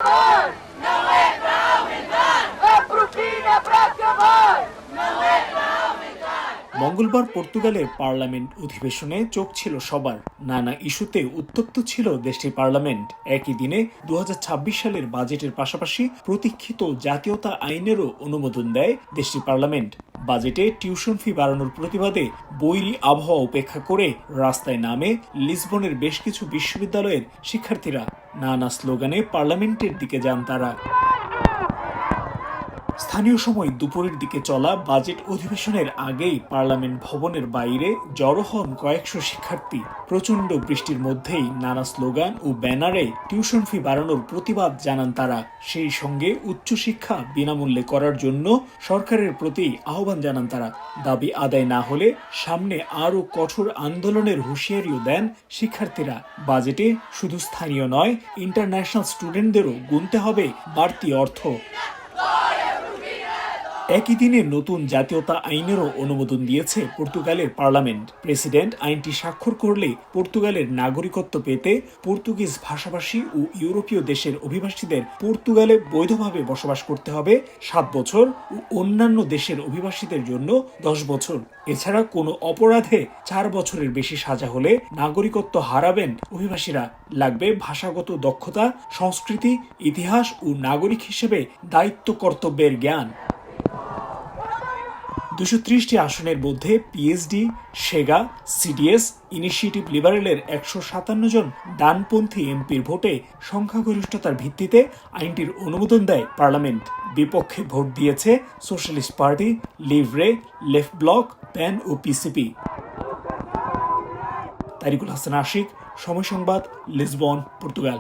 Não é pra aumentar! A propina é pra acabar! Não é pra aumentar! মঙ্গলবার পর্তুগালের parliament অধিবেশনে চোখ ছিল সবার। নানা ইস্যুতে উত্তপ্ত ছিল দেশটির পার্লামেন্ট। একই দিনে 2026 সালের বাজেটের পাশাপাশি প্রতীক্ষিত জাতীয়তা আইনেরও অনুমোদন দেয় দেশটির পার্লামেন্ট। বাজেটে টিউশন ফি বাড়ানোর প্রতিবাদে বৈরী আবহাওয়া উপেক্ষা করে রাস্তায় নামে লিসবনের বেশ কিছু বিশ্ববিদ্যালয়ের শিক্ষার্থীরা। নানা স্লোগানে পার্লামেন্টের দিকে যান তারা। স্থানীয় সময় দুপুরের দিকে চলা বাজেট অধিবেশনের আগেই পার্লামেন্ট ভবনের বাইরে জড়ো হন কয়েকশো শিক্ষার্থী। প্রচণ্ড বৃষ্টির মধ্যেই নানা স্লোগান ও ব্যানারে টিউশন ফি বাড়ানোর প্রতিবাদ জানান তারা। সেই সঙ্গে উচ্চশিক্ষা বিনামূল্যে করার জন্য সরকারের প্রতি আহ্বান জানান তারা। দাবি আদায় না হলে সামনে আরও কঠোর আন্দোলনের হুঁশিয়ারিও দেন শিক্ষার্থীরা। বাজেটে শুধু স্থানীয় নয়, ইন্টারন্যাশনাল স্টুডেন্টদেরও গুনতে হবে বাড়তি অর্থ। একই দিনে নতুন জাতীয়তা আইনেরও অনুমোদন দিয়েছে পর্তুগালের পার্লামেন্ট। প্রেসিডেন্ট আইনটি স্বাক্ষর করলে পর্তুগালের নাগরিকত্ব পেতে পর্তুগিজ ভাষাভাষী ও ইউরোপীয় দেশের অভিবাসীদের পর্তুগালে বৈধভাবে বসবাস করতে হবে 7 বছর ও অন্যান্য দেশের অভিবাসীদের জন্য 10 বছর। এছাড়া কোনো অপরাধে 4 বছরের বেশি সাজা হলে নাগরিকত্ব হারাবেন অভিবাসীরা। লাগবে ভাষাগত দক্ষতা, সংস্কৃতি, ইতিহাস ও নাগরিক হিসেবে দায়িত্ব কর্তব্যের জ্ঞান। 230টি আসনের মধ্যে পিএইচডি, সেগা, সিডিএস, ইনিশিয়েটিভ লিবারেলের 157 জন ডানপন্থী এমপির ভোটে সংখ্যাগরিষ্ঠতার ভিত্তিতে আইনটির অনুমোদন দেয় পার্লামেন্ট। বিপক্ষে ভোট দিয়েছে Socialist Party, Livre, Left Bloc, PAN ও PCP. Tariqul Hasan Ashiq, Somoy Sangbad, Lisbon, Portugal.